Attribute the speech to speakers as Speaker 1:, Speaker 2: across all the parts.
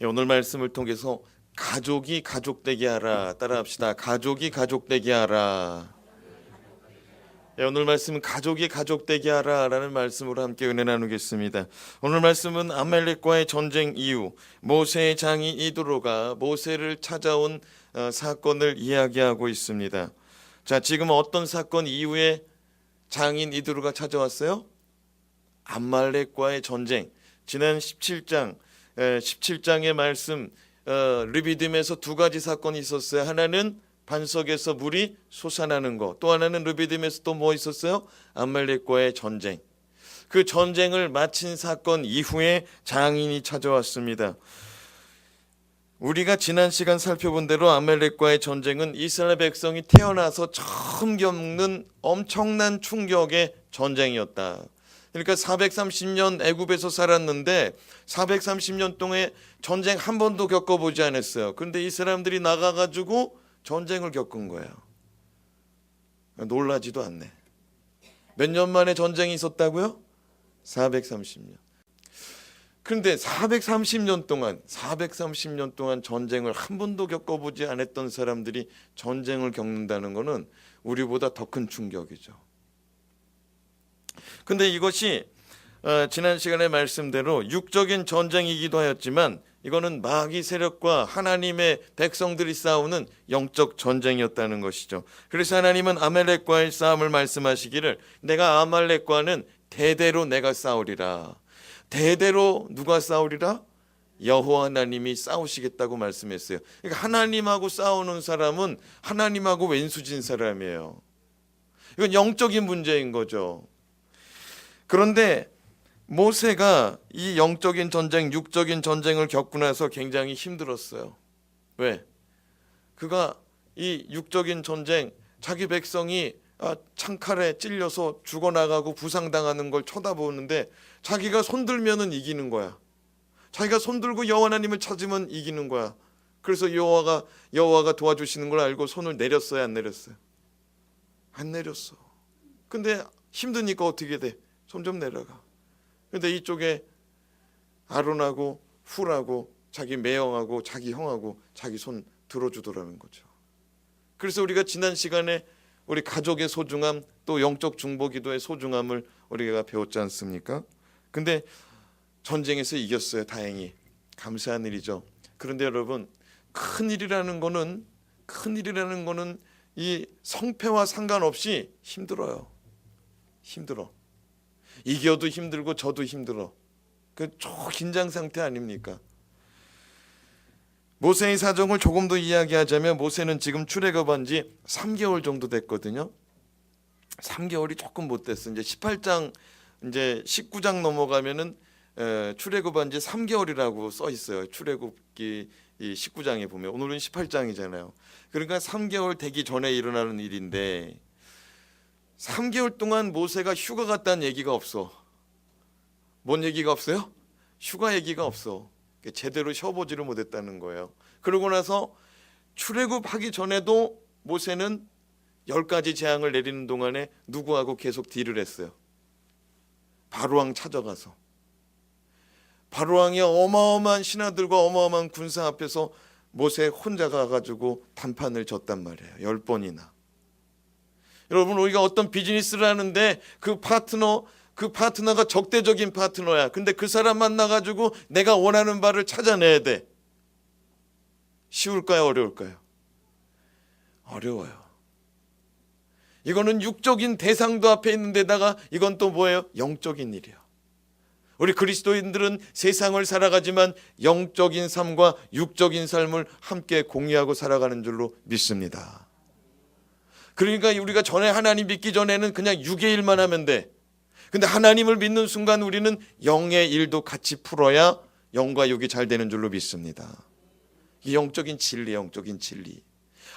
Speaker 1: 오늘 말씀을 통해서 가족이 가족되게 하라. 따라합시다. 가족이 가족되게 하라. 오늘 말씀은 가족이 가족되게 하라 라는 말씀으로 함께 은혜 나누겠습니다. 오늘 말씀은 아말렉과의 전쟁 이후 모세의 장인 이드로가 모세를 찾아온 사건을 이야기하고 있습니다. 자, 지금 어떤 사건 이후에 장인 이드로가 찾아왔어요? 아말렉과의 전쟁. 지난 17장의 말씀, 르비딤에서 두 가지 사건이 있었어요. 하나는 반석에서 물이 솟아나는 것, 또 하나는 르비딤에서 또 뭐 있었어요? 아말렉과의 전쟁. 그 전쟁을 마친 사건 이후에 장인이 찾아왔습니다. 우리가 지난 시간 살펴본 대로 아말렉과의 전쟁은 이스라엘 백성이 태어나서 처음 겪는 엄청난 충격의 전쟁이었다. 그러니까 430년 애굽에서 살았는데 430년 동안 전쟁 한 번도 겪어보지 않았어요. 그런데 이 사람들이 나가가지고 전쟁을 겪은 거예요. 놀라지도 않네. 몇 년 만에 전쟁이 있었다고요? 430년. 그런데 430년 동안 전쟁을 한 번도 겪어보지 않았던 사람들이 전쟁을 겪는다는 것은 우리보다 더 큰 충격이죠. 근데 이것이 지난 시간의 말씀대로 육적인 전쟁이기도 하였지만 이거는 마귀 세력과 하나님의 백성들이 싸우는 영적 전쟁이었다는 것이죠. 그래서 하나님은 아말렉과의 싸움을 말씀하시기를 내가 아말렉과는 대대로 내가 싸우리라. 대대로 누가 싸우리라? 여호와 하나님이 싸우시겠다고 말씀했어요. 그러니까 하나님하고 싸우는 사람은 하나님하고 왼수진 사람이에요. 이건 영적인 문제인 거죠. 그런데 모세가 이 영적인 전쟁, 육적인 전쟁을 겪고 나서 굉장히 힘들었어요. 왜? 그가 이 육적인 전쟁, 자기 백성이 창칼에 찔려서 죽어나가고 부상당하는 걸 쳐다보는데 자기가 손들면은 이기는 거야. 자기가 손들고 여호와 하나님을 찾으면 이기는 거야. 그래서 여호와가 도와주시는 걸 알고 손을 내렸어요, 안 내렸어요? 안 내렸어. 근데 힘드니까 어떻게 돼? 손 좀 내려가. 근데 이쪽에 아론하고 훌하고 자기 매형하고 자기 형하고 자기 손 들어주더라는 거죠. 그래서 우리가 지난 시간에 우리 가족의 소중함, 또 영적 중보기도의 소중함을 우리가 배웠지 않습니까? 근데 전쟁에서 이겼어요. 다행히. 감사한 일이죠. 그런데 여러분, 큰일이라는 거는 이 성패와 상관없이 힘들어요. 힘들어. 이겨도 힘들고 져도 힘들어. 그 초긴장 상태 아닙니까? 모세의 사정을 조금 더 이야기하자면 모세는 지금 출애굽한 지 3개월 정도 됐거든요. 3개월이 조금 못 됐어. 이제 18장, 이제 19장 넘어가면은 출애굽한 지 3개월이라고 써 있어요. 출애굽기 이 19장에 보면 오늘은 18장이잖아요. 그러니까 3개월 되기 전에 일어나는 일인데 3개월 동안 모세가 휴가 갔다는 얘기가 없어. 뭔 얘기가 없어요? 휴가 얘기가 없어. 제대로 쉬어보지를 못했다는 거예요. 그러고 나서 출애굽하기 전에도 모세는 10가지 재앙을 내리는 동안에 누구하고 계속 딜을 했어요. 바로왕 찾아가서. 바로왕이 어마어마한 신하들과 어마어마한 군사 앞에서 모세 혼자 가가지고 단판을 졌단 말이에요. 10번이나. 여러분, 우리가 어떤 비즈니스를 하는데 그 파트너가 적대적인 파트너야. 근데 그 사람 만나가지고 내가 원하는 바를 찾아내야 돼. 쉬울까요? 어려울까요? 어려워요. 이거는 육적인 대상도 앞에 있는 데다가 이건 또 뭐예요? 영적인 일이에요. 우리 그리스도인들은 세상을 살아가지만 영적인 삶과 육적인 삶을 함께 공유하고 살아가는 줄로 믿습니다. 그러니까 우리가 전에 하나님 믿기 전에는 그냥 육의 일만 하면 돼. 근데 하나님을 믿는 순간 우리는 영의 일도 같이 풀어야 영과 육이 잘 되는 줄로 믿습니다. 이 영적인 진리, 영적인 진리.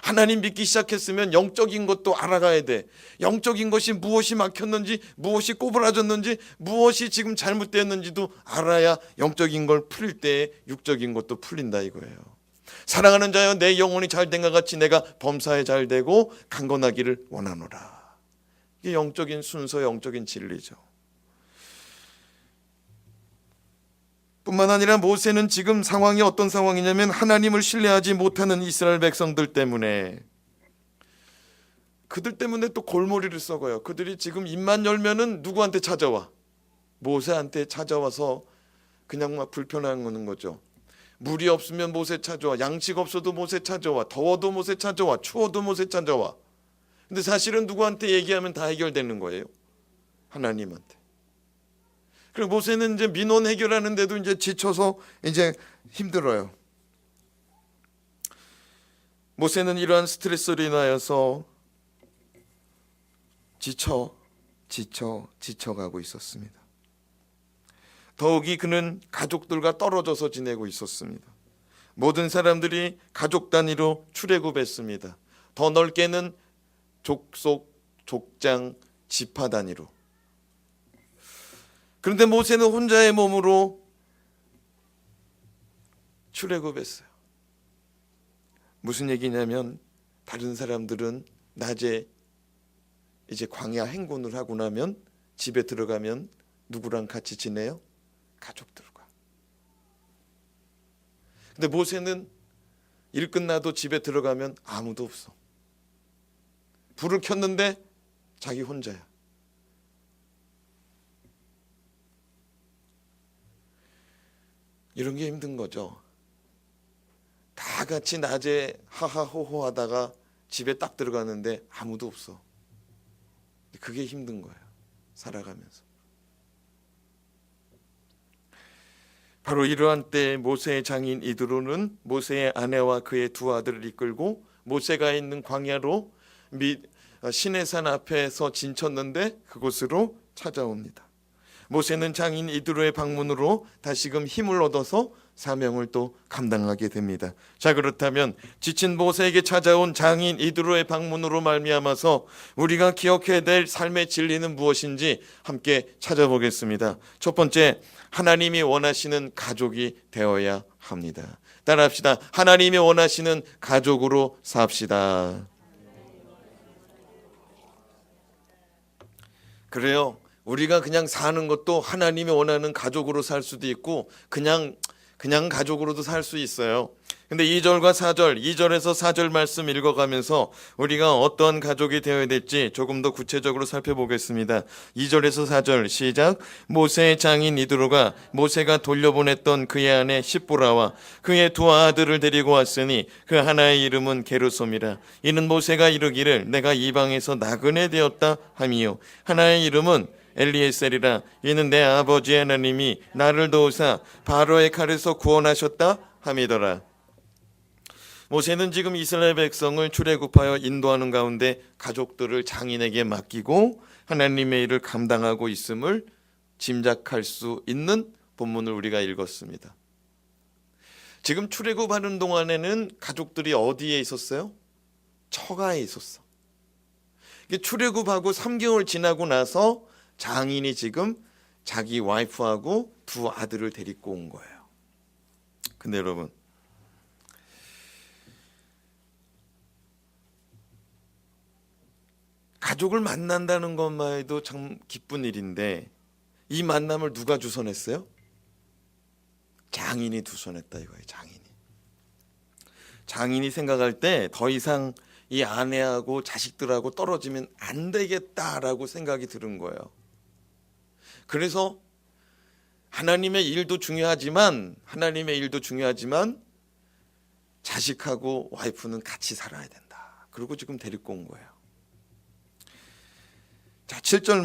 Speaker 1: 하나님 믿기 시작했으면 영적인 것도 알아가야 돼. 영적인 것이 무엇이 막혔는지, 무엇이 꼬부라졌는지, 무엇이 지금 잘못되었는지도 알아야 영적인 걸 풀릴 때 육적인 것도 풀린다 이거예요. 사랑하는 자여, 내 영혼이 잘된 것 같이 내가 범사에 잘 되고 강건하기를 원하노라. 이게 영적인 순서, 영적인 진리죠. 뿐만 아니라 모세는 지금 상황이 어떤 상황이냐면 하나님을 신뢰하지 못하는 이스라엘 백성들 때문에, 그들 때문에 또 골머리를 썩어요. 그들이 지금 입만 열면은 누구한테 찾아와? 모세한테 찾아와서 그냥 막 불편한 거죠. 물이 없으면 모세 찾아와, 양식 없어도 모세 찾아와, 더워도 모세 찾아와, 추워도 모세 찾아와. 근데 사실은 누구한테 얘기하면 다 해결되는 거예요. 하나님한테. 그리고 모세는 이제 민원 해결하는데도 이제 지쳐서 이제 힘들어요. 모세는 이러한 스트레스로 인하여서 지쳐가고 있었습니다. 더욱이 그는 가족들과 떨어져서 지내고 있었습니다. 모든 사람들이 가족 단위로 출애굽했습니다. 더 넓게는 족속, 족장, 지파 단위로. 그런데 모세는 혼자의 몸으로 출애굽했어요. 무슨 얘기냐면 다른 사람들은 낮에 이제 광야 행군을 하고 나면 집에 들어가면 누구랑 같이 지내요? 가족들과. 근데 모세는 일 끝나도 집에 들어가면 아무도 없어. 불을 켰는데 자기 혼자야. 이런 게 힘든 거죠. 다 같이 낮에 하하호호 하다가 집에 딱 들어가는데 아무도 없어. 그게 힘든 거예요. 살아가면서. 바로 이러한 때 모세의 장인 이드로는 모세의 아내와 그의 두 아들을 이끌고 모세가 있는 광야로 시내산 앞에서 진쳤는데 그곳으로 찾아옵니다. 모세는 장인 이드로의 방문으로 다시금 힘을 얻어서 사명을 또 감당하게 됩니다. 자, 그렇다면 지친 모세에게 찾아온 장인 이드로의 방문으로 말미암아서 우리가 기억해야 될 삶의 진리는 무엇인지 함께 찾아보겠습니다. 첫 번째, 하나님이 원하시는 가족이 되어야 합니다. 따라합시다. 하나님이 원하시는 가족으로 삽시다. 그래요. 우리가 그냥 사는 것도 하나님이 원하는 가족으로 살 수도 있고 그냥 가족으로도 살 수 있어요. 근데 2절과 4절, 2절에서 4절 말씀 읽어가면서 우리가 어떤 가족이 되어야 될지 조금 더 구체적으로 살펴보겠습니다. 2절에서 4절 시작. 모세의 장인 이드로가 모세가 돌려보냈던 그의 아내 십보라와 그의 두 아들을 데리고 왔으니 그 하나의 이름은 게르솜이라. 이는 모세가 이르기를 내가 이방에서 나그네 되었다 함이요. 하나의 이름은 엘리에셀이라. 이는 내 아버지 하나님이 나를 도우사 바로의 칼에서 구원하셨다 함이더라. 모세는 지금 이스라엘 백성을 출애굽하여 인도하는 가운데 가족들을 장인에게 맡기고 하나님의 일을 감당하고 있음을 짐작할 수 있는 본문을 우리가 읽었습니다. 지금 출애굽하는 동안에는 가족들이 어디에 있었어요? 처가에 있었어. 출애굽하고 3개월 지나고 나서 장인이 지금 자기 와이프하고 두 아들을 데리고 온 거예요. 근데 여러분, 가족을 만난다는 것만 해도 참 기쁜 일인데 이 만남을 누가 주선했어요? 장인이 주선했다 이거예요. 장인이 생각할 때 더 이상 이 아내하고 자식들하고 떨어지면 안 되겠다라고 생각이 들은 거예요. 그래서 하나님의 일도 중요하지만 자식하고 와이프는 같이 살아야 된다. 그리고 지금 데리고 온 거예요. 자, 7절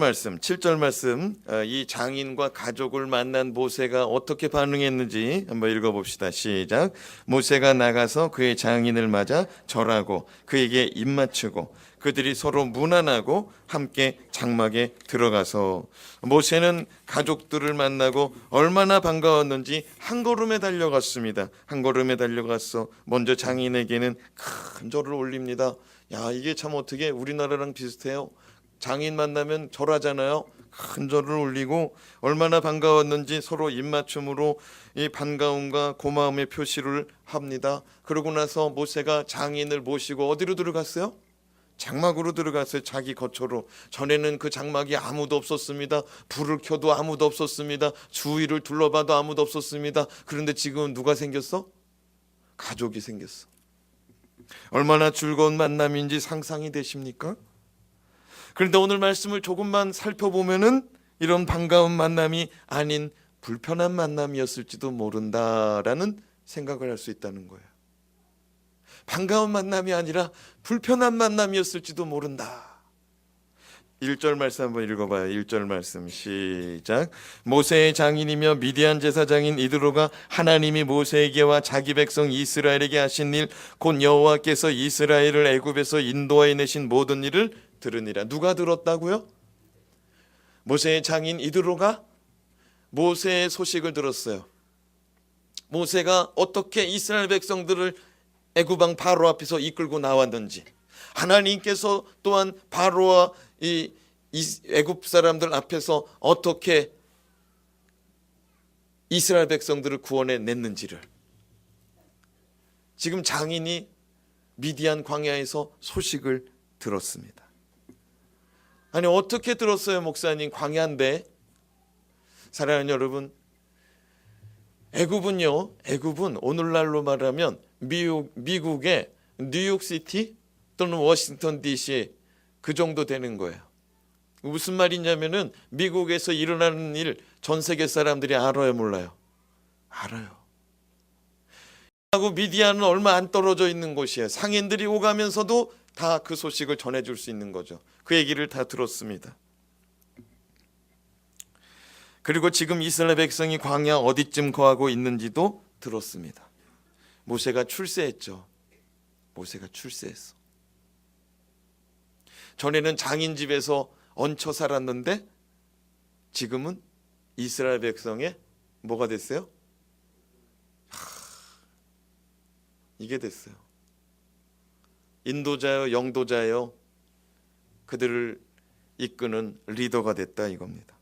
Speaker 1: 말씀 이 장인과 가족을 만난 모세가 어떻게 반응했는지 한번 읽어봅시다. 시작. 모세가 나가서 그의 장인을 맞아 절하고 그에게 입맞추고 그들이 서로 문안하고 함께 장막에 들어가서 모세는 가족들을 만나고 얼마나 반가웠는지 한 걸음에 달려갔습니다. 한 걸음에 달려가서 먼저 장인에게는 큰 절을 올립니다. 야, 이게 참 어떻게 우리나라랑 비슷해요. 장인 만나면 절하잖아요. 큰 절을 올리고 얼마나 반가웠는지 서로 입맞춤으로 이 반가움과 고마움의 표시를 합니다. 그러고 나서 모세가 장인을 모시고 어디로 들어갔어요? 장막으로 들어갔어요. 자기 거처로. 전에는 그 장막이 아무도 없었습니다. 불을 켜도 아무도 없었습니다. 주위를 둘러봐도 아무도 없었습니다. 그런데 지금은 누가 생겼어? 가족이 생겼어. 얼마나 즐거운 만남인지 상상이 되십니까? 그런데 오늘 말씀을 조금만 살펴보면은 이런 반가운 만남이 아닌 불편한 만남이었을지도 모른다라는 생각을 할 수 있다는 거예요. 반가운 만남이 아니라 불편한 만남이었을지도 모른다. 1절 말씀 한번 읽어봐요. 1절 말씀 시작. 모세의 장인이며 미디안 제사장인 이드로가 하나님이 모세에게와 자기 백성 이스라엘에게 하신 일 곧 여호와께서 이스라엘을 애굽에서 인도하여 내신 모든 일을 들으니라. 누가 들었다고요? 모세의 장인 이드로가 모세의 소식을 들었어요. 모세가 어떻게 이스라엘 백성들을 애굽 왕 바로 앞에서 이끌고 나왔는지, 하나님께서 또한 바로와 이 애굽 사람들 앞에서 어떻게 이스라엘 백성들을 구원해 냈는지를 지금 장인이 미디안 광야에서 소식을 들었습니다. 아니 어떻게 들었어요, 목사님? 광야인데. 사랑하는 여러분, 애굽은 오늘날로 말하면 미국의 뉴욕시티 또는 워싱턴 DC 그 정도 되는 거예요. 무슨 말이냐면은 미국에서 일어나는 일 전 세계 사람들이 알아요, 몰라요? 알아요. 하고 미디안은 얼마 안 떨어져 있는 곳이에요. 상인들이 오가면서도 다 그 소식을 전해줄 수 있는 거죠. 그 얘기를 다 들었습니다. 그리고 지금 이스라엘 백성이 광야 어디쯤 거하고 있는지도 들었습니다. 모세가 출세했죠. 모세가 출세했어. 전에는 장인 집에서 얹혀 살았는데 지금은 이스라엘 백성의 뭐가 됐어요? 이게 됐어요. 인도자요, 영도자요, 그들을 이끄는 리더가 됐다 이겁니다.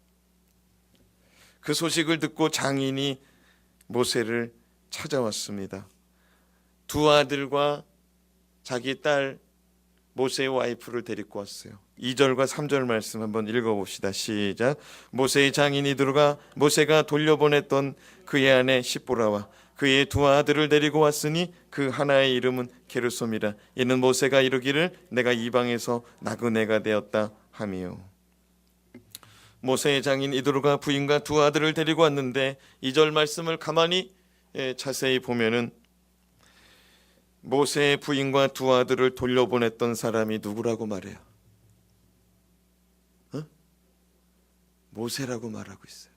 Speaker 1: 그 소식을 듣고 장인이 모세를 찾아왔습니다. 두 아들과 자기 딸 모세의 와이프를 데리고 왔어요. 2절과 3절 말씀 한번 읽어봅시다. 시작. 모세의 장인이 들어가 모세가 돌려보냈던 그의 아내 시보라와 그의 두 아들을 데리고 왔으니 그 하나의 이름은 게르솜이라. 이는 모세가 이르기를 내가 이방에서 나그네가 되었다 하미요. 모세의 장인 이드로가 부인과 두 아들을 데리고 왔는데 2절 말씀을 가만히 자세히 보면은 모세의 부인과 두 아들을 돌려보냈던 사람이 누구라고 말해요? 모세라고 말하고 있어요.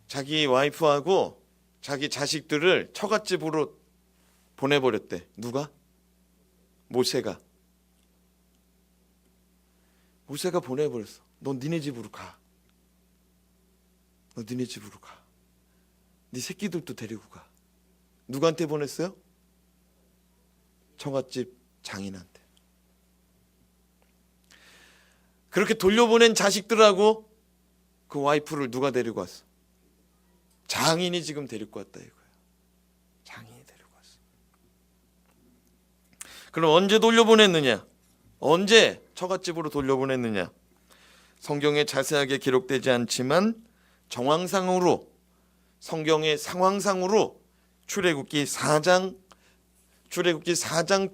Speaker 1: 자기 와이프하고 자기 자식들을 처갓집으로 보내버렸대. 누가? 모세가 보내버렸어. 너 니네 집으로 가. 너 니네 집으로 가. 네 새끼들도 데리고 가. 누구한테 보냈어요? 처갓집 장인한테. 그렇게 돌려보낸 자식들하고 그 와이프를 누가 데리고 왔어? 장인이 지금 데리고 왔다 이거예요. 장인이 데리고 왔어. 그럼 언제 돌려보냈느냐? 언제 처갓집으로 돌려보냈느냐? 성경에 자세하게 기록되지 않지만 정황상으로, 성경의 상황상으로 출애굽기 4장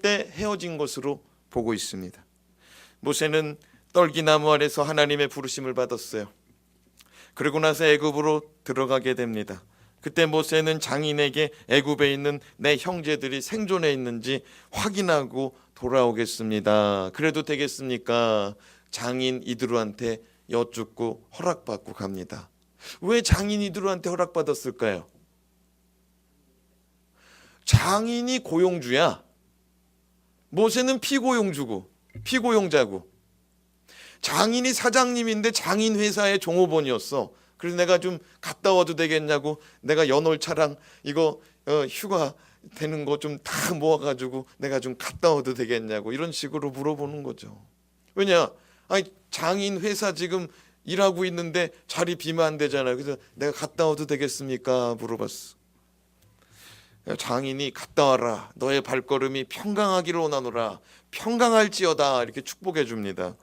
Speaker 1: 때 헤어진 것으로 보고 있습니다. 모세는 떨기나무 아래서 하나님의 부르심을 받았어요. 그러고 나서 애굽으로 들어가게 됩니다. 그때 모세는 장인에게 애굽에 있는 내 형제들이 생존해 있는지 확인하고 돌아오겠습니다. 그래도 되겠습니까? 장인 이드로한테 여쭙고 허락받고 갑니다. 왜 장인 이드로한테 허락받았을까요? 장인이 고용주야. 모세는 피고용자고. 장인이 사장님인데 장인 회사의 종업원이었어. 그래서 내가 좀 갔다 와도 되겠냐고, 내가 연월차랑 이거 휴가 되는 거 좀 다 모아가지고 내가 좀 갔다 와도 되겠냐고 이런 식으로 물어보는 거죠. 왜냐? 아니 장인 회사 지금 일하고 있는데 자리 비면 안 되잖아요. 그래서 내가 갔다 와도 되겠습니까? 물어봤어. 장인이 갔다 와라. 너의 발걸음이 평강하기를 원하노라. 평강할지어다. 이렇게 축복해 줍니다.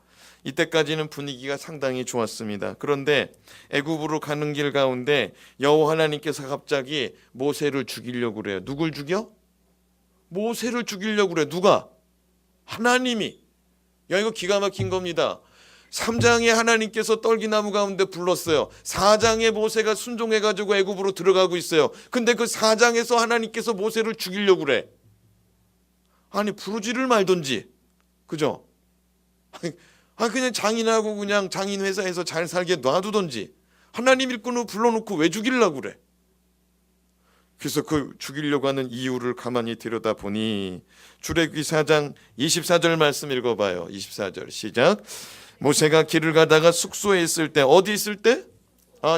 Speaker 1: 이때까지는 분위기가 상당히 좋았습니다. 그런데 애굽으로 가는 길 가운데 여호와 하나님께서 갑자기 모세를 죽이려고 그래요. 누굴 죽여? 모세를 죽이려고 그래. 누가? 하나님이. 야, 이거 기가 막힌 겁니다. 3장에 하나님께서 떨기나무 가운데 불렀어요. 4장에 모세가 순종해가지고 애굽으로 들어가고 있어요. 근데 그 4장에서 하나님께서 모세를 죽이려고 그래. 아니, 부르지를 말던지. 그죠? 그냥 장인하고 그냥 장인 회사에서 잘 살게 놔두던지. 하나님 일꾼을 불러놓고 왜 죽이려고 그래? 그래서 그 죽이려고 하는 이유를 가만히 들여다보니 출애굽기 4장 24절 말씀 읽어봐요. 24절 시작. 모세가 길을 가다가 숙소에 있을 때, 어디 있을 때?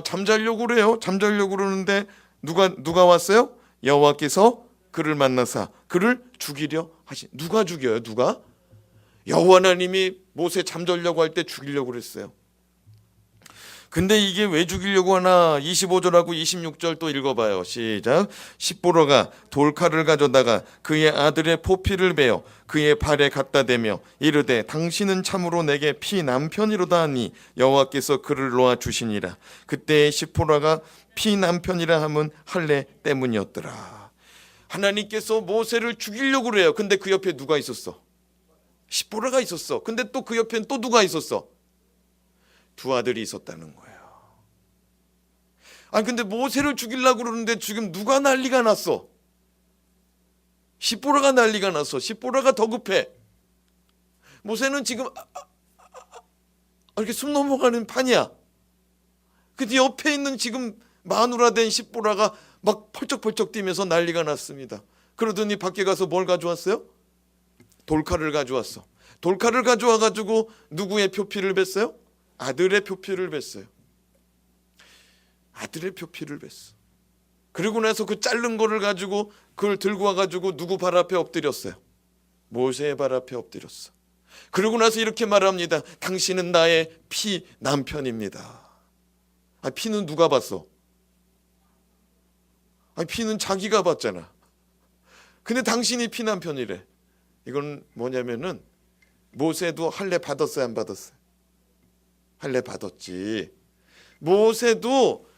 Speaker 1: 잠자려고 그래요. 잠자려고 그러는데 누가 왔어요? 여호와께서 그를 만나사 그를 죽이려 하신. 누가 죽여요? 누가? 여호와 하나님이 모세 잠자려고 할 때 죽이려고 그랬어요. 근데 이게 왜 죽이려고 하나? 25절하고 26절 또 읽어봐요. 시작. 십보로가 돌칼을 가져다가 그의 아들의 포피를 베어 그의 발에 갖다 대며 이르되 당신은 참으로 내게 피남편이로다 하니 여호와께서 그를 놓아 주시니라. 그때 십보로가 피남편이라 함은 할례 때문이었더라. 하나님께서 모세를 죽이려고 그래요. 근데 그 옆에 누가 있었어? 십보로가 있었어. 근데 또 그 옆엔 또 누가 있었어? 두 아들이 있었다는 거예요. 아니 근데 모세를 죽이려고 그러는데 지금 누가 난리가 났어? 십보라가 난리가 났어. 십보라가 더 급해. 모세는 지금 이렇게 숨 넘어가는 판이야. 근데 옆에 있는 지금 마누라 된 십보라가 막 펄쩍펄쩍 뛰면서 난리가 났습니다. 그러더니 밖에 가서 뭘 가져왔어요? 돌칼을 가져왔어. 돌칼을 가져와 가지고 누구의 표피를 뱄어요? 아들의 표피를 뱄어요. 아들의 표피를 뱄어. 그리고 나서 그 자른 거를 가지고 그걸 들고 와가지고 누구 발 앞에 엎드렸어요? 모세의 발 앞에 엎드렸어. 그리고 나서 이렇게 말합니다. 당신은 나의 피 남편입니다. 피는 누가 봤어? 피는 자기가 봤잖아. 근데 당신이 피 남편이래. 이건 뭐냐면은 모세도 할례 받았어요, 안 받았어요? 할례 받았지. 모세도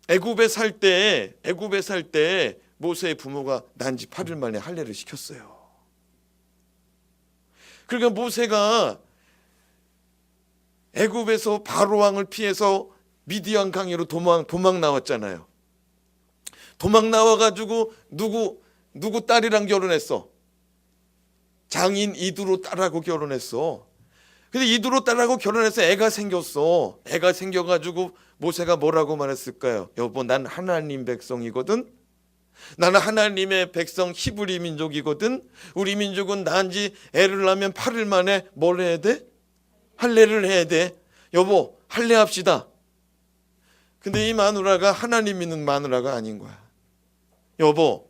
Speaker 1: 애굽에 살 때 모세의 부모가 난 지 8일 만에 할례를 시켰어요. 그러니까 모세가 애굽에서 바로 왕을 피해서 미디안 강으로 도망 나왔잖아요. 도망 나와가지고 누구 딸이랑 결혼했어? 장인 이두로 딸하고 결혼했어. 근데 이두로 딸하고 결혼해서 애가 생겼어. 애가 생겨가지고 모세가 뭐라고 말했을까요? 여보, 난 하나님 백성이거든. 나는 하나님의 백성 히브리 민족이거든. 우리 민족은 난 지 애를 낳으면 8일 만에 뭘 해야 돼? 할례를 해야 돼. 여보, 할례합시다. 근데 이 마누라가 하나님 믿는 마누라가 아닌 거야. 여보,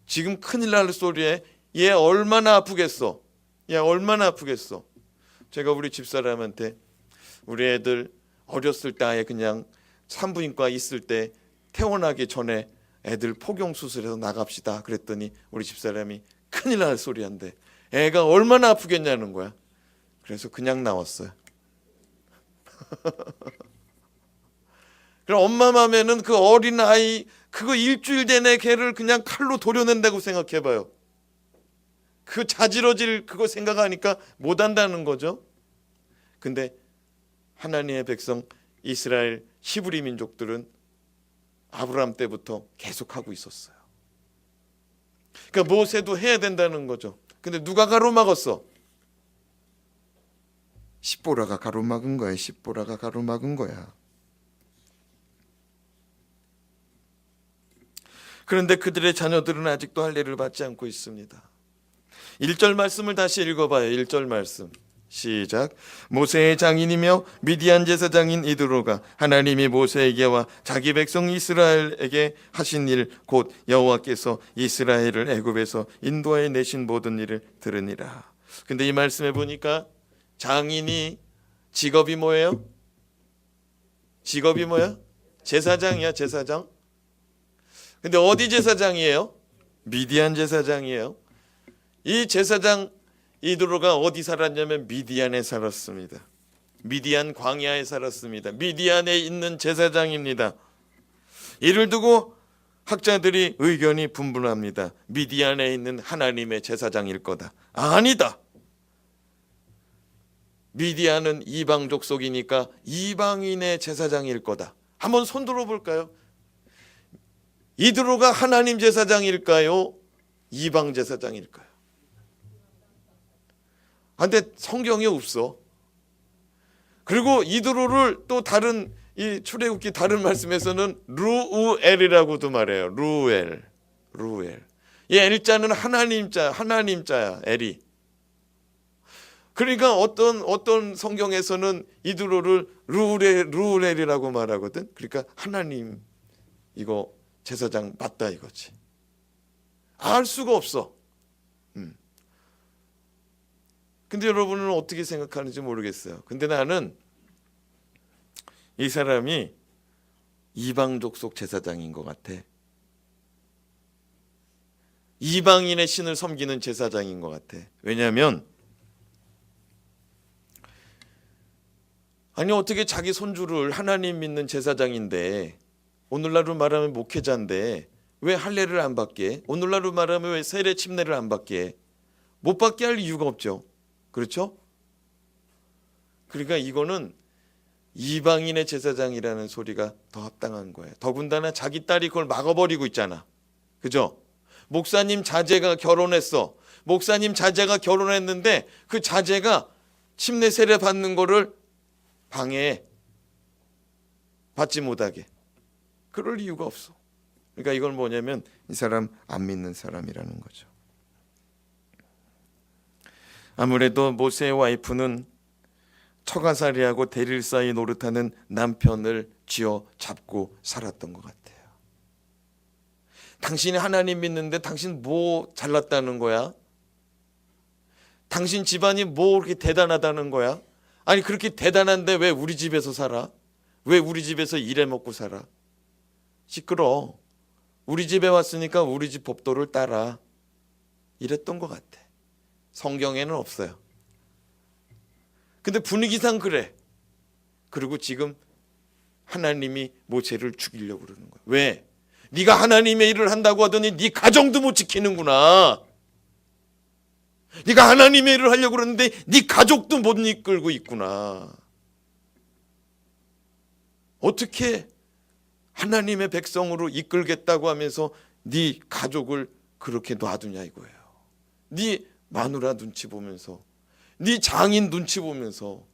Speaker 1: 지금 큰일 날 소리에 얘 얼마나 아프겠어. 얘 얼마나 아프겠어. 제가 우리 집사람한테 우리 애들 어렸을 때 아예 그냥 산부인과 있을 때 태어나기 전에 애들 포경 수술해서 나갑시다 그랬더니 우리 집사람이 큰일 날 소리 한대. 애가 얼마나 아프겠냐는 거야. 그래서 그냥 나왔어요. 그럼 엄마 맘에는 그 어린 아이 그거 일주일 내내 걔를 그냥 칼로 도려낸다고 생각해봐요. 그 자지러질 그거 생각하니까 못한다는 거죠. 근데 하나님의 백성 이스라엘 히브리 민족들은 아브라함 때부터 계속하고 있었어요. 그러니까 모세도 해야 된다는 거죠. 근데 누가 가로막았어? 십보라가 가로막은 거야. 십보라가 가로막은 거야. 그런데 그들의 자녀들은 아직도 할례를 받지 않고 있습니다. 1절 말씀을 다시 읽어봐요. 1절 말씀 시작. 모세의 장인이며 미디안 제사장인 이드로가 하나님이 모세에게와 자기 백성 이스라엘에게 하신 일 곧 여호와께서 이스라엘을 애굽에서 인도하여 내신 모든 일을 들으니라. 근데 이 말씀에 보니까 장인이 직업이 뭐예요? 직업이 뭐야? 제사장이야. 제사장. 근데 어디 제사장이에요? 미디안 제사장이에요. 이 제사장 이드로가 어디 살았냐면 미디안에 살았습니다. 미디안 광야에 살았습니다. 미디안에 있는 제사장입니다. 이를 두고 학자들이 의견이 분분합니다. 미디안에 있는 하나님의 제사장일 거다. 아니다. 미디안은 이방 족속이니까 이방인의 제사장일 거다. 한번 손들어 볼까요? 이드로가 하나님 제사장일까요? 이방 제사장일까요? 근데 성경에 없어. 그리고 이드로를 또 다른 이 출애굽기 다른 말씀에서는 루우엘이라고도 말해요. 루엘. 이 엘자는 하나님자야. 엘이. 그러니까 어떤 성경에서는 이드로를 루엘이라고 말하거든. 그러니까 하나님 이거 제사장 맞다 이거지. 알 수가 없어. 근데 여러분은 어떻게 생각하는지 모르겠어요. 근데 나는 이 사람이 이방 족속 제사장인 것 같아. 이방인의 신을 섬기는 제사장인 것 같아. 왜냐하면 아니 어떻게 자기 손주를 하나님 믿는 제사장인데 오늘날로 말하면 목회자인데 왜 할례를 안 받게? 오늘날로 말하면 왜 세례 침례를 안 받게? 못 받게 할 이유가 없죠. 그렇죠? 그러니까 이거는 이방인의 제사장이라는 소리가 더 합당한 거예요. 더군다나 자기 딸이 그걸 막아버리고 있잖아. 그죠? 목사님 자제가 결혼했어. 목사님 자제가 결혼했는데 그 자제가 침례 세례 받는 거를 방해해. 받지 못하게. 그럴 이유가 없어. 그러니까 이건 뭐냐면 이 사람 안 믿는 사람이라는 거죠. 아무래도 모세의 와이프는 처가살이하고 대릴사이 노릇하는 남편을 쥐어 잡고 살았던 것 같아요. 당신이 하나님 믿는데 당신 뭐 잘났다는 거야? 당신 집안이 뭐 그렇게 대단하다는 거야? 아니 그렇게 대단한데 왜 우리 집에서 살아? 왜 우리 집에서 일해 먹고 살아? 시끄러. 우리 집에 왔으니까 우리 집 법도를 따라. 이랬던 것 같아. 성경에는 없어요. 근데 분위기상 그래. 그리고 지금 하나님이 모세를 죽이려고 그러는 거야. 왜? 네가 하나님의 일을 한다고 하더니 네 가정도 못 지키는구나. 네가 하나님의 일을 하려고 그러는데 네 가족도 못 이끌고 있구나. 어떻게 하나님의 백성으로 이끌겠다고 하면서 네 가족을 그렇게 놔두냐 이거예요. 네 마누라 눈치 보면서 네 장인 눈치 보면서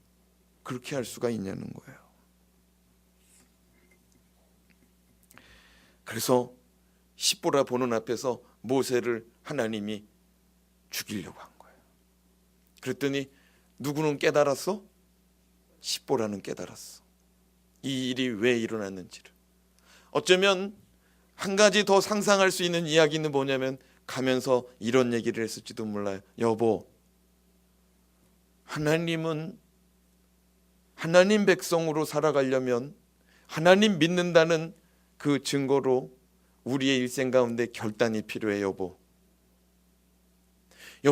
Speaker 1: 그렇게 할 수가 있냐는 거예요. 그래서 십보라 보는 앞에서 모세를 하나님이 죽이려고 한 거예요. 그랬더니 누구는 깨달았어? 십보라는 깨달았어. 이 일이 왜 일어났는지를. 어쩌면 한 가지 더 상상할 수 있는 이야기는 뭐냐면 가면서 이런 얘기를 했을지도 몰라요. 여보, 하나님은 하나님 백성으로 살아가려면 하나님 믿는다는 그 증거로 우리의 일생 가운데 결단이 필요해. 여보,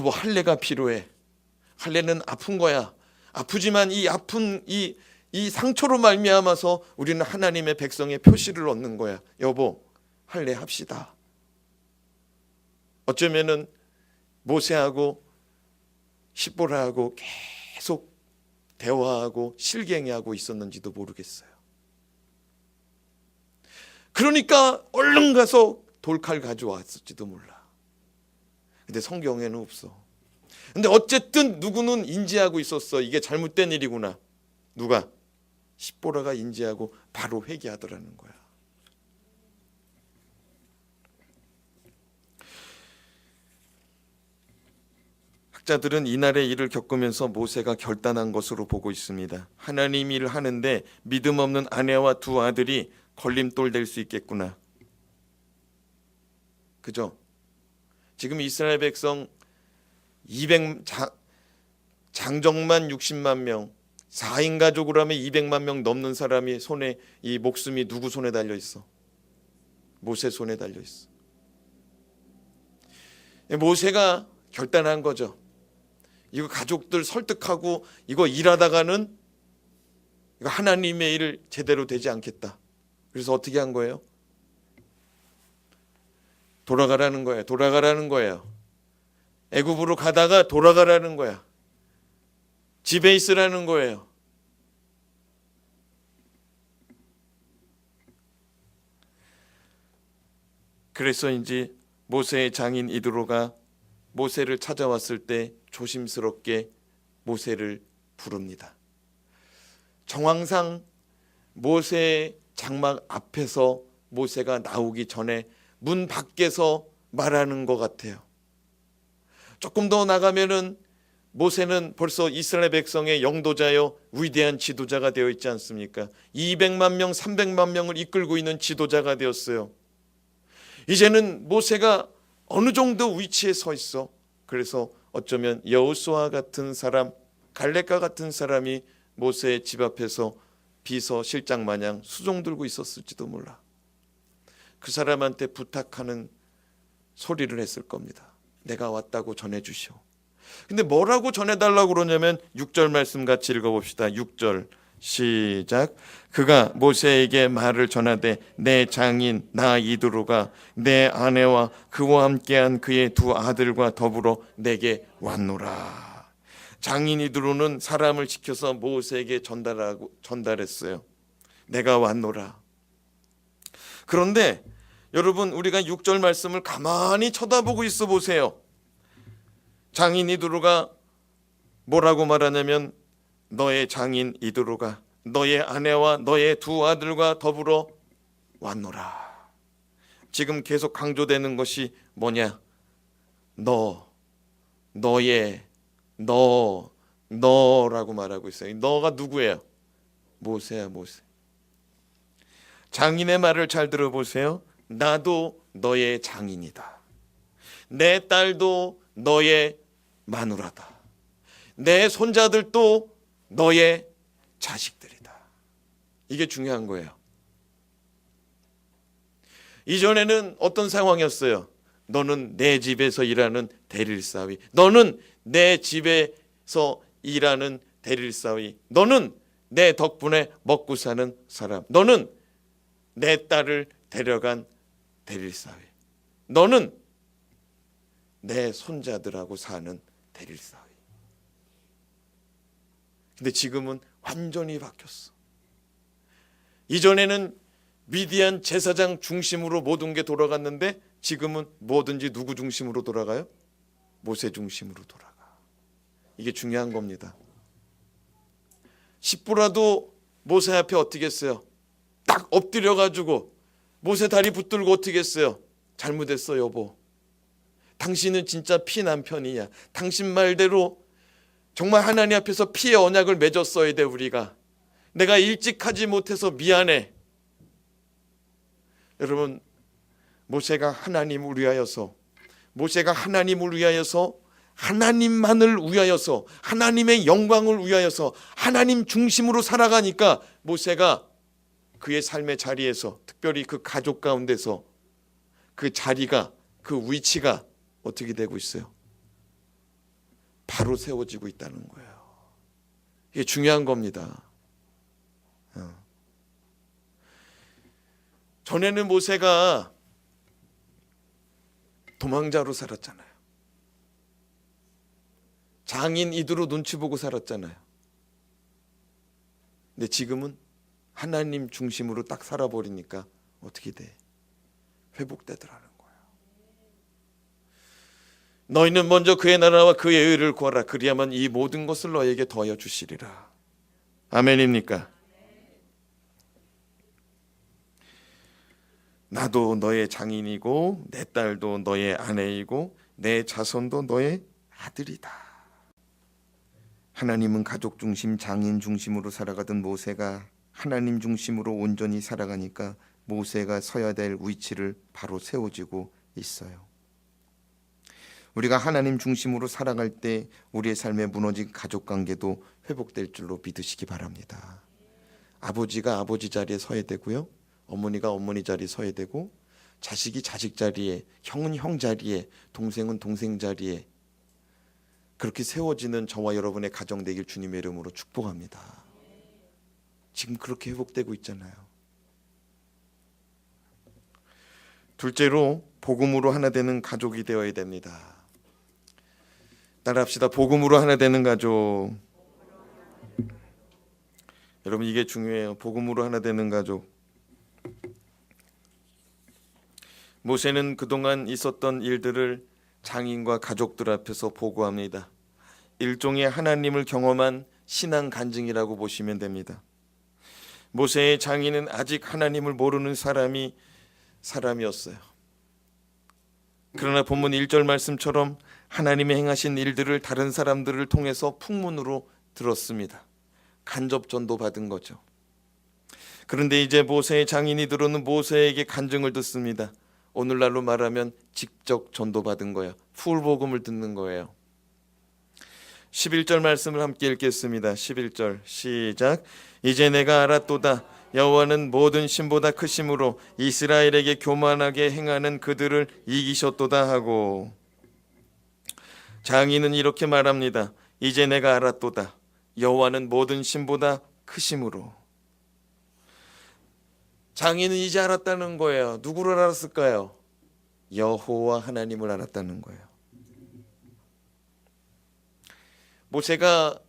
Speaker 1: 할례가 필요해. 할례는 아픈 거야. 아프지만 이 아픈 이 상처로 말미암아서 우리는 하나님의 백성의 표시를 얻는 거야. 여보, 할례 합시다. 어쩌면은 모세하고 십보라하고 계속 대화하고 실갱이하고 있었는지도 모르겠어요. 그러니까 얼른 가서 돌칼 가져왔을지도 몰라. 근데 성경에는 없어. 근데 어쨌든 누구는 인지하고 있었어. 이게 잘못된 일이구나. 누가? 십보라가 인지하고 바로 회개하더라는 거야. 학자들은 이날의 일을 겪으면서 모세가 결단한 것으로 보고 있습니다. 하나님 일을 하는데 믿음 없는 아내와 두 아들이 걸림돌 될 수 있겠구나. 그죠? 지금 이스라엘 백성 장정만 60만 명, 4인 가족으로 하면 200만 명 넘는 사람이 손에 이 목숨이 누구 손에 달려 있어? 모세 손에 달려 있어. 모세가 결단한 거죠. 이거 가족들 설득하고 이거 일하다가는 이거 하나님의 일 제대로 되지 않겠다. 그래서 어떻게 한 거예요? 돌아가라는 거예요. 돌아가라는 거예요. 애굽으로 가다가 돌아가라는 거야. 집에 있으라는 거예요. 그래서인지 모세의 장인 이드로가 모세를 찾아왔을 때 조심스럽게 모세를 부릅니다. 정황상 모세의 장막 앞에서 모세가 나오기 전에 문 밖에서 말하는 것 같아요. 조금 더 나가면은 모세는 벌써 이스라엘 백성의 영도자요 위대한 지도자가 되어 있지 않습니까? 200만 명, 300만 명을 이끌고 있는 지도자가 되었어요. 이제는 모세가 어느 정도 위치에 서 있어. 그래서 어쩌면 여호수아 같은 사람, 갈렙과 같은 사람이 모세의 집 앞에서 비서실장 마냥 수종 들고 있었을지도 몰라. 그 사람한테 부탁하는 소리를 했을 겁니다. 내가 왔다고 전해주시오. 근데 뭐라고 전해달라고 그러냐면 6절 말씀 같이 읽어봅시다. 6절 시작. 그가 모세에게 말을 전하되 내 장인 나 이드로가 내 아내와 그와 함께한 그의 두 아들과 더불어 내게 왔노라. 장인 이드로는 사람을 시켜서 모세에게 전달했어요. 내가 왔노라. 그런데 여러분, 우리가 6절 말씀을 가만히 쳐다보고 있어 보세요. 장인 이드로가 뭐라고 말하냐면 너의 장인 이드로가 너의 아내와 너의 두 아들과 더불어 왔노라. 지금 계속 강조되는 것이 뭐냐? 너라고 말하고 있어요. 너가 누구예요? 모세야, 모세. 장인의 말을 잘 들어보세요. 나도 너의 장인이다. 내 딸도 너의 마누라다. 내 손자들도 너의 자식들이다. 이게 중요한 거예요. 이전에는 어떤 상황이었어요? 너는 내 집에서 일하는 대릴사위. 너는 내 집에서 일하는 대릴사위. 너는 내 덕분에 먹고 사는 사람. 너는 내 딸을 데려간 대릴사위. 너는 내 손자들하고 사는 대릴사위. 근데 지금은 완전히 바뀌었어. 이전에는 미디안 제사장 중심으로 모든 게 돌아갔는데 지금은 뭐든지 누구 중심으로 돌아가요? 모세 중심으로 돌아가. 이게 중요한 겁니다. 10부라도 모세 앞에 어떻게 했어요? 딱 엎드려가지고 모세 다리 붙들고 어떻게 했어요? 잘못했어 여보. 당신은 진짜 피 남편이냐? 당신 말대로 정말 하나님 앞에서 피의 언약을 맺었어야 돼 우리가. 내가 일찍 하지 못해서 미안해. 여러분, 모세가 하나님을 위하여서 하나님만을 위하여서 하나님의 영광을 위하여서 하나님 중심으로 살아가니까 모세가 그의 삶의 자리에서 특별히 그 가족 가운데서 그 자리가 그 위치가 어떻게 되고 있어요? 바로 세워지고 있다는 거예요. 이게 중요한 겁니다. 전에는 모세가 도망자로 살았잖아요. 장인 이드로 눈치 보고 살았잖아요. 근데 지금은 하나님 중심으로 딱 살아버리니까 어떻게 돼? 회복되더라는 거예요. 너희는 먼저 그의 나라와 그의 의를 구하라. 그리하면 이 모든 것을 너에게 더하여 주시리라. 아멘입니까? 나도 너의 장인이고 내 딸도 너의 아내이고 내 자손도 너의 아들이다. 하나님은 가족 중심, 장인 중심으로 살아가던 모세가 하나님 중심으로 온전히 살아가니까 모세가 서야 될 위치를 바로 세워지고 있어요. 우리가 하나님 중심으로 살아갈 때 우리의 삶에 무너진 가족관계도 회복될 줄로 믿으시기 바랍니다. 아버지가 아버지 자리에 서야 되고요, 어머니가 어머니 자리에 서야 되고, 자식이 자식 자리에, 형은 형 자리에, 동생은 동생 자리에 그렇게 세워지는 저와 여러분의 가정 되길 주님의 이름으로 축복합니다. 지금 그렇게 회복되고 있잖아요. 둘째로 복음으로 하나 되는 가족이 되어야 됩니다. 따라합시다. 복음으로 하나 되는 가족. 여러분 이게 중요해요. 복음으로 하나 되는 가족. 모세는 그동안 있었던 일들을 장인과 가족들 앞에서 보고합니다. 일종의 하나님을 경험한 신앙 간증이라고 보시면 됩니다. 모세의 장인은 아직 하나님을 모르는 사람이었어요. 그러나 본문 1절 말씀처럼 하나님의 행하신 일들을 다른 사람들을 통해서 풍문으로 들었습니다. 간접 전도 받은 거죠. 그런데 이제 모세의 장인이 들어오는 모세에게 간증을 듣습니다. 오늘날로 말하면 직접 전도받은 거예요. 풀복음을 듣는 거예요. 11절 말씀을 함께 읽겠습니다. 11절 시작. 이제 내가 알았도다. 여호와는 모든 신보다 크심으로 이스라엘에게 교만하게 행하는 그들을 이기셨도다 하고, 장인은 이렇게 말합니다. 이제 내가 알았도다. 여호와는 모든 신보다 크심으로. 장인은 이제 알았다는 거예요. 누구를 알았을까요? 여호와 하나님을 알았다는 거예요. 모세가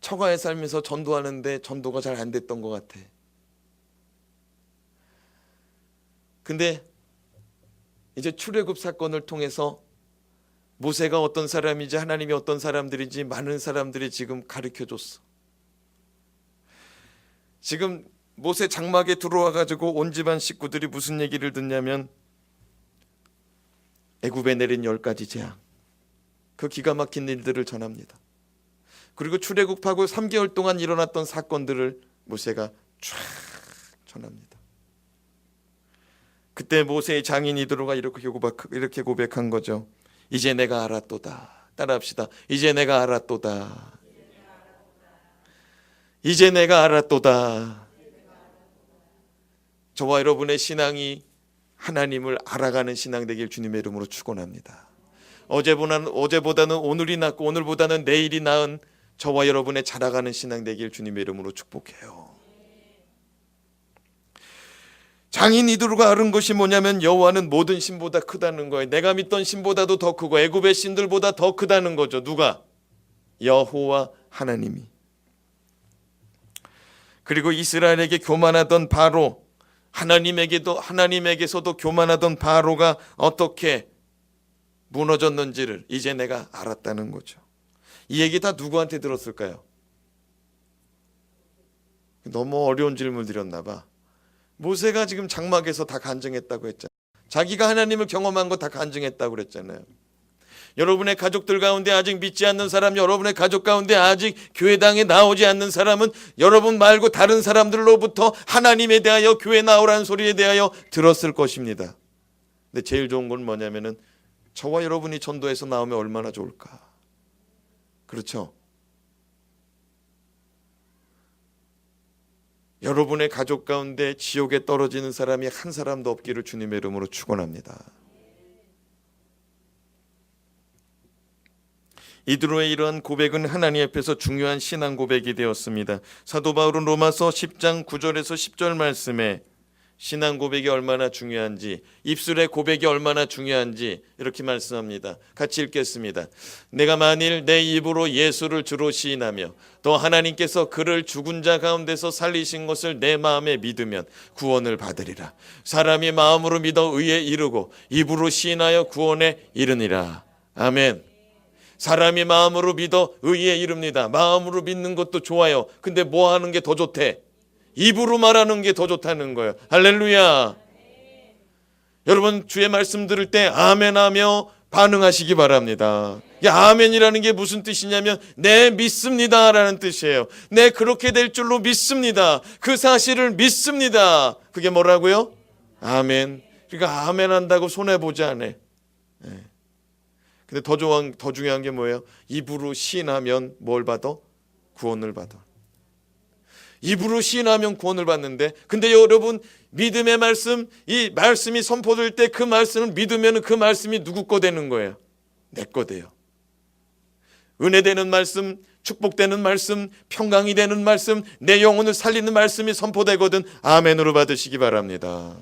Speaker 1: 처가에 살면서 전도하는데 전도가 잘 안 됐던 것 같아. 근데 이제 출애굽 사건을 통해서 모세가 어떤 사람인지 하나님이 어떤 사람들인지 많은 사람들이 지금 가르쳐줬어. 지금 모세 장막에 들어와가지고 온 집안 식구들이 무슨 얘기를 듣냐면 애굽에 내린 10가지 재앙, 그 기가 막힌 일들을 전합니다. 그리고 출애굽하고 3개월 동안 일어났던 사건들을 모세가 쫙 전합니다. 그때 모세의 장인이 들어가 이렇게 고백한 거죠. 이제 내가 알았도다. 따라합시다. 이제 내가 알았도다. 이제 내가 알았도다. 저와 여러분의 신앙이 하나님을 알아가는 신앙 되길 주님의 이름으로 축원합니다. 어제보다는 오늘이 낫고 오늘보다는 내일이 나은 저와 여러분의 자라가는 신앙 되길 주님의 이름으로 축복해요. 장인 이두루가 알은 것이 뭐냐면 여호와는 모든 신보다 크다는 거예요. 내가 믿던 신보다도 더 크고 애굽의 신들보다 더 크다는 거죠. 누가? 여호와 하나님이. 그리고 이스라엘에게 교만하던 바로, 하나님에게서도 교만하던 바로가 어떻게 무너졌는지를 이제 내가 알았다는 거죠. 이 얘기 다 누구한테 들었을까요? 너무 어려운 질문을 드렸나 봐. 모세가 지금 장막에서 다 간증했다고 했잖아요. 자기가 하나님을 경험한 거 다 간증했다고 그랬잖아요. 여러분의 가족들 가운데 아직 믿지 않는 사람, 여러분의 가족 가운데 아직 교회당에 나오지 않는 사람은 여러분 말고 다른 사람들로부터 하나님에 대하여, 교회 나오라는 소리에 대하여 들었을 것입니다. 근데 제일 좋은 건 뭐냐면은 저와 여러분이 전도해서 나오면 얼마나 좋을까. 그렇죠? 여러분의 가족 가운데 지옥에 떨어지는 사람이 한 사람도 없기를 주님의 이름으로 축원합니다. 이드로의 이러한 고백은 하나님 앞에서 중요한 신앙 고백이 되었습니다. 사도 바울은 로마서 10장 9절에서 10절 말씀에 신앙 고백이 얼마나 중요한지, 입술의 고백이 얼마나 중요한지 이렇게 말씀합니다. 같이 읽겠습니다. 내가 만일 내 입으로 예수를 주로 시인하며 또 하나님께서 그를 죽은 자 가운데서 살리신 것을 내 마음에 믿으면 구원을 받으리라. 사람이 마음으로 믿어 의에 이르고 입으로 시인하여 구원에 이르니라. 아멘. 사람이 마음으로 믿어 의에 이릅니다. 마음으로 믿는 것도 좋아요. 근데 뭐 하는 게 더 좋대? 입으로 말하는 게 더 좋다는 거예요. 할렐루야. 여러분 주의 말씀 들을 때 아멘하며 반응하시기 바랍니다. 아멘이라는 게 무슨 뜻이냐면 네 믿습니다 라는 뜻이에요. 네 그렇게 될 줄로 믿습니다. 그 사실을 믿습니다. 그게 뭐라고요? 아멘. 그러니까 아멘 한다고 손해보지 않아. 네. 근데 더 중요한 게 뭐예요? 입으로 시인하면 뭘 받아? 구원을 받아. 입으로 시인하면 구원을 받는데, 근데 여러분, 믿음의 말씀, 이 말씀이 선포될 때 그 말씀을 믿으면 그 말씀이 누구 거 되는 거예요? 내 거 돼요. 은혜 되는 말씀, 축복되는 말씀, 평강이 되는 말씀, 내 영혼을 살리는 말씀이 선포되거든 아멘으로 받으시기 바랍니다.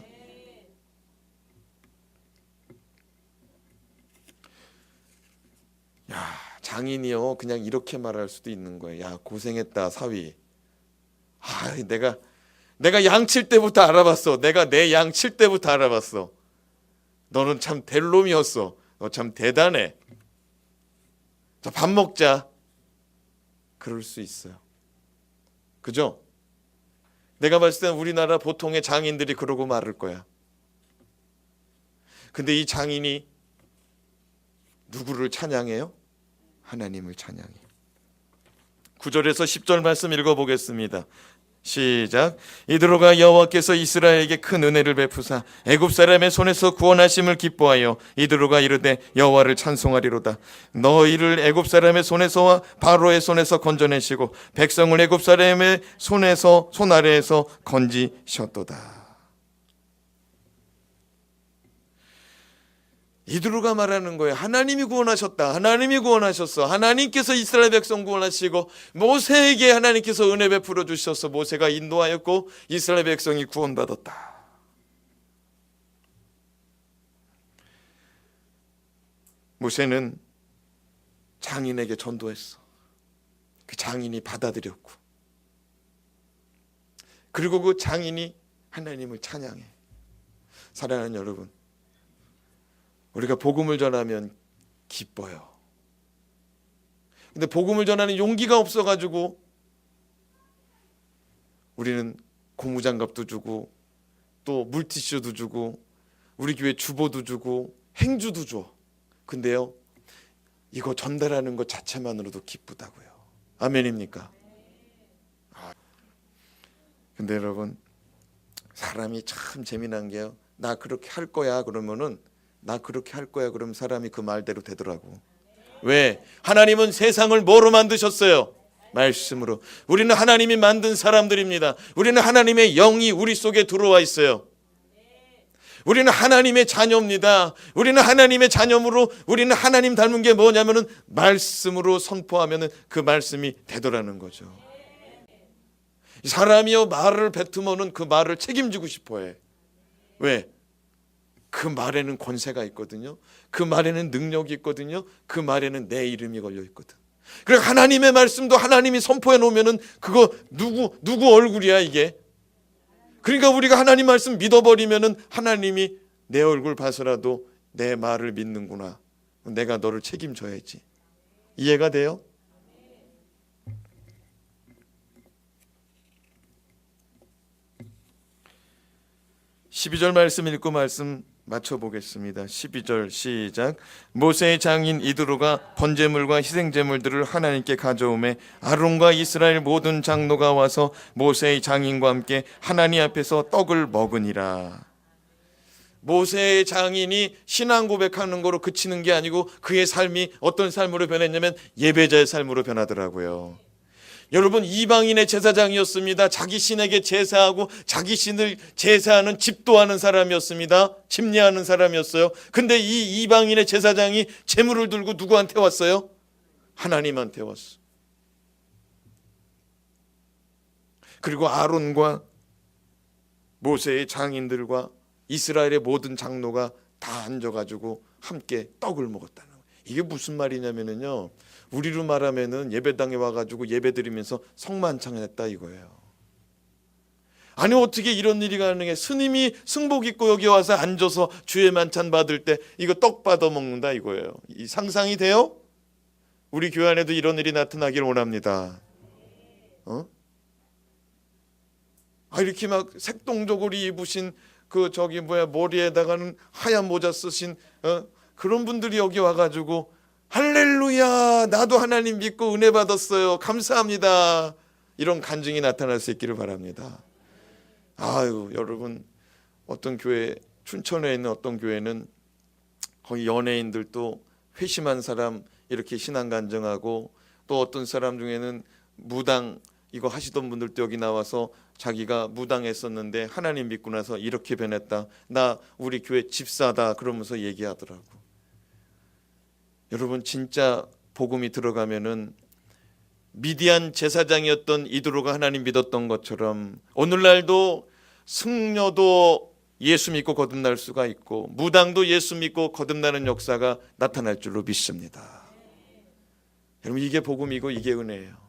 Speaker 1: 야, 장인이요, 그냥 이렇게 말할 수도 있는 거예요. 야, 고생했다 사위. 내가 양 칠 때부터 알아봤어. 내가 내 양 칠 때부터 알아봤어. 너는 참 될 놈이었어. 너 참 대단해. 자, 밥 먹자. 그럴 수 있어요. 그죠? 내가 봤을 땐 우리나라 보통의 장인들이 그러고 말할 거야. 근데 이 장인이 누구를 찬양해요? 하나님을 찬양해요. 9절에서 10절 말씀 읽어보겠습니다. 시작. 이드로가 여호와께서 이스라엘에게 큰 은혜를 베푸사 애굽 사람의 손에서 구원하심을 기뻐하여 이드로가 이르되 여호와를 찬송하리로다. 너희를 애굽 사람의 손에서와 바로의 손에서 건져내시고 백성을 애굽 사람의 손 아래에서 건지셨도다. 이드로가 말하는 거예요. 하나님이 구원하셨다. 하나님이 구원하셨어. 하나님께서 이스라엘 백성 구원하시고 모세에게 하나님께서 은혜 베풀어 주셔서 모세가 인도하였고 이스라엘 백성이 구원받았다. 모세는 장인에게 전도했어. 그 장인이 받아들였고, 그리고 그 장인이 하나님을 찬양해. 사랑하는 여러분, 우리가 복음을 전하면 기뻐요. 근데 복음을 전하는 용기가 없어가지고 우리는 고무장갑도 주고 또 물티슈도 주고 우리 교회 주보도 주고 행주도 줘. 근데요, 이거 전달하는 것 자체만으로도 기쁘다고요. 아멘입니까? 근데 여러분, 사람이 참 재미난 게요, 나 그렇게 할 거야 그러면은, 나 그렇게 할 거야 그러면 사람이 그 말대로 되더라고. 왜? 하나님은 세상을 뭐로 만드셨어요? 말씀으로. 우리는 하나님이 만든 사람들입니다. 우리는 하나님의 영이 우리 속에 들어와 있어요. 우리는 하나님의 자녀입니다. 우리는 하나님의 자녀므로 우리는 하나님 닮은 게 뭐냐면은 말씀으로 선포하면은 그 말씀이 되더라는 거죠. 사람이요, 말을 뱉으면은 그 말을 책임지고 싶어해. 왜? 그 말에는 권세가 있거든요. 그 말에는 능력이 있거든요. 그 말에는 내 이름이 걸려 있거든. 그리고 하나님의 말씀도 하나님이 선포해 놓으면은 그거 누구 얼굴이야 이게? 그러니까 우리가 하나님 말씀 믿어버리면은 하나님이 내 얼굴 봐서라도 내 말을 믿는구나. 내가 너를 책임져야지. 이해가 돼요? (12절) 말씀 읽고 말씀 맞춰보겠습니다. 12절 시작. 모세의 장인 이드로가 번제물과 희생제물들을 하나님께 가져오매 아론과 이스라엘 모든 장로가 와서 모세의 장인과 함께 하나님 앞에서 떡을 먹으니라. 모세의 장인이 신앙 고백하는 거로 그치는 게 아니고 그의 삶이 어떤 삶으로 변했냐면 예배자의 삶으로 변하더라고요. 여러분, 이방인의 제사장이었습니다. 자기 신에게 제사하고 자기 신을 제사하는 집도하는 사람이었습니다. 침례하는 사람이었어요. 근데 이 이방인의 제사장이 제물을 들고 누구한테 왔어요? 하나님한테 왔어. 그리고 아론과 모세의 장인들과 이스라엘의 모든 장로가 다 앉아가지고 함께 떡을 먹었다는 거예요. 이게 무슨 말이냐면요, 우리로 말하면은 예배당에 와가지고 예배드리면서 성만찬했다 이거예요. 아니, 어떻게 이런 일이 가능해? 스님이 승복 입고 여기 와서 앉아서 주의 만찬 받을 때 이거 떡 받아 먹는다 이거예요. 이 상상이 돼요? 우리 교회 안에도 이런 일이 나타나길 원합니다. 이렇게 막 색동적으로 입으신 머리에다가는 하얀 모자 쓰신 그런 분들이 여기 와가지고 할렐루야, 나도 하나님 믿고 은혜 받았어요, 감사합니다, 이런 간증이 나타날 수 있기를 바랍니다. 여러분, 어떤 교회, 춘천에 있는 어떤 교회는 거기 연예인들도 회심한 사람 이렇게 신앙 간증하고, 또 어떤 사람 중에는 무당 이거 하시던 분들도 여기 나와서 자기가 무당했었는데 하나님 믿고 나서 이렇게 변했다. 나 우리 교회 집사다 그러면서 얘기하더라고. 여러분 진짜 복음이 들어가면은 미디안 제사장이었던 이드로가 하나님 믿었던 것처럼 오늘날도 승려도 예수 믿고 거듭날 수가 있고 무당도 예수 믿고 거듭나는 역사가 나타날 줄로 믿습니다. 여러분 이게 복음이고 이게 은혜예요.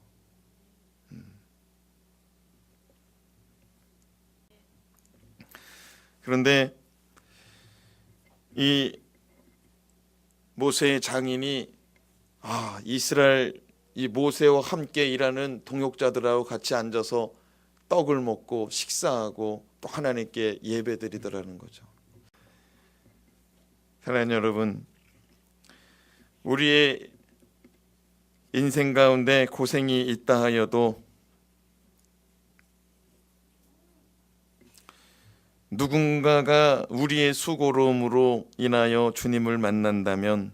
Speaker 1: 그런데 이 모세의 장인이 이스라엘 이 모세와 함께 일하는 동역자들하고 같이 앉아서 떡을 먹고 식사하고 또 하나님께 예배드리더라는 거죠. 사랑하는 여러분, 우리의 인생 가운데 고생이 있다 하여도 누군가가 우리의 수고로움으로 인하여 주님을 만난다면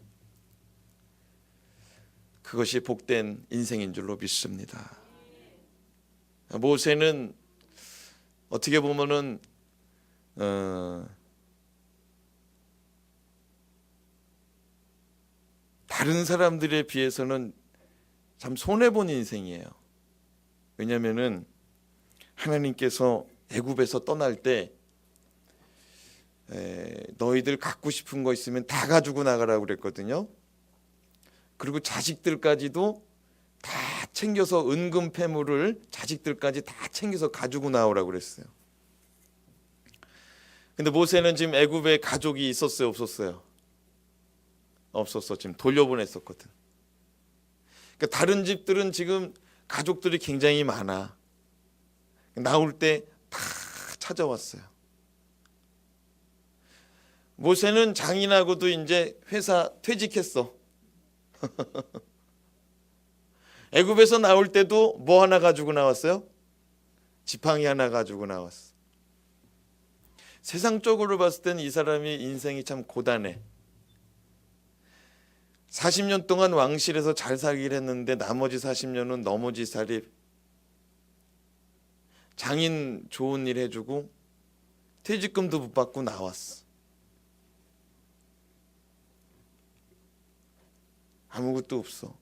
Speaker 1: 그것이 복된 인생인 줄로 믿습니다. 모세는 어떻게 보면은 다른 사람들에 비해서는 참 손해본 인생이에요. 왜냐하면은 하나님께서 애굽에서 떠날 때 너희들 갖고 싶은 거 있으면 다 가지고 나가라고 그랬거든요. 그리고 자식들까지도 다 챙겨서 은금 패물을 자식들까지 다 챙겨서 가지고 나오라고 그랬어요. 근데 모세는 지금 애굽에 가족이 있었어요, 없었어요? 없었어. 지금 돌려보냈었거든. 그러니까 다른 집들은 지금 가족들이 굉장히 많아. 나올 때 다 찾아왔어요. 모세는 장인하고도 이제 회사 퇴직했어. 애굽에서 나올 때도 뭐 하나 가지고 나왔어요? 지팡이 하나 가지고 나왔어. 세상적으로 봤을 때는 이 사람이 인생이 참 고단해. 40년 동안 왕실에서 잘 살기를 했는데 나머지 40년은 너머지 살이 장인 좋은 일 해주고 퇴직금도 못 받고 나왔어. 아무것도 없어.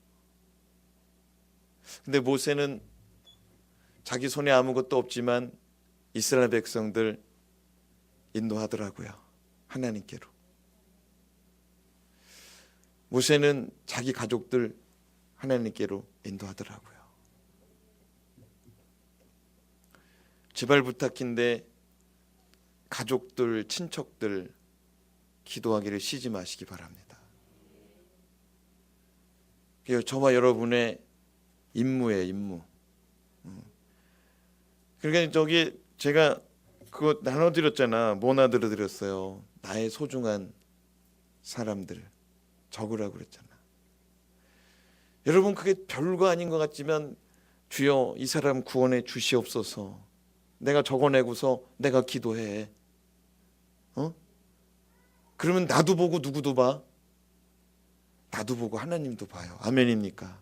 Speaker 1: 근데 모세는 자기 손에 아무것도 없지만 이스라엘 백성들 인도하더라고요. 하나님께로. 모세는 자기 가족들 하나님께로 인도하더라고요. 제발 부탁인데 가족들, 친척들 기도하기를 쉬지 마시기 바랍니다. 저와 여러분의 임무예요, 임무. 그러니까 저기 제가 그거 나눠드렸잖아. 뭐 나눠드렸어요? 나의 소중한 사람들 적으라고 그랬잖아. 여러분 그게 별거 아닌 것 같지만 주여 이 사람 구원해 주시옵소서. 내가 적어내고서 내가 기도해. 그러면 나도 보고 누구도 봐? 나도 보고 하나님도 봐요. 아멘입니까?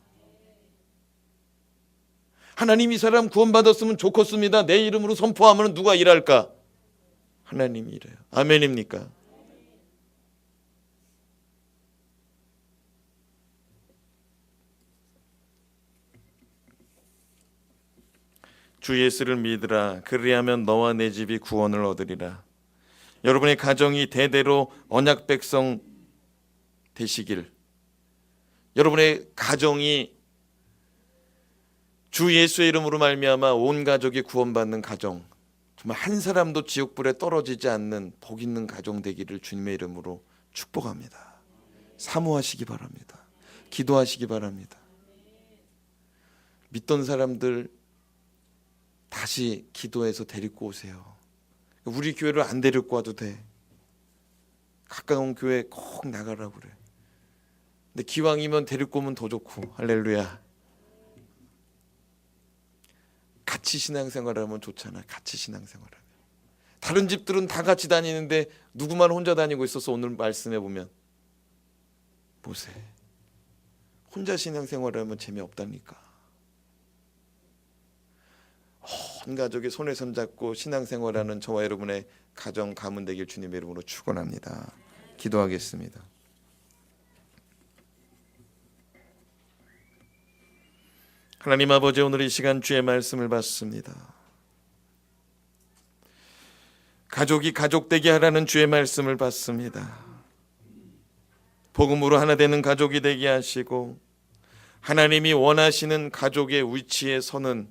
Speaker 1: 하나님 이 사람 구원받았으면 좋겠습니다. 내 이름으로 선포하면 누가 일할까? 하나님이 일해요. 아멘입니까? 주 예수를 믿으라. 그리하면 너와 내 집이 구원을 얻으리라. 여러분의 가정이 대대로 언약 백성 되시길. 여러분의 가정이 주 예수의 이름으로 말미암아 온 가족이 구원받는 가정, 정말 한 사람도 지옥불에 떨어지지 않는 복 있는 가정 되기를 주님의 이름으로 축복합니다. 사모하시기 바랍니다. 기도하시기 바랍니다. 믿던 사람들 다시 기도해서 데리고 오세요. 우리 교회를 안 데리고 와도 돼. 가까운 교회 꼭 나가라고 그래. 근데 기왕이면 데리고 오면 더 좋고. 할렐루야. 같이 신앙생활하면 좋잖아. 같이 신앙생활하면. 다른 집들은 다 같이 다니는데 누구만 혼자 다니고 있어서 오늘 말씀해 보면 보세요. 혼자 신앙생활하면 재미없다니까. 온 가족이 손에 손잡고 신앙생활하는 저와 여러분의 가정 가문 되길 주님의 이름으로 축원합니다. 기도하겠습니다. 하나님 아버지, 오늘 이 시간 주의 말씀을 받습니다. 가족이 가족되게 하라는 주의 말씀을 받습니다. 복음으로 하나 되는 가족이 되게 하시고 하나님이 원하시는 가족의 위치에 서는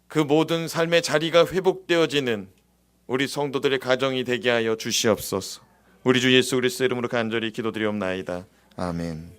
Speaker 1: 그 모든 삶의 자리가 회복되어지는 우리 성도들의 가정이 되게 하여 주시옵소서. 우리 주 예수 그리스도의 이름으로 간절히 기도드리옵나이다. 아멘.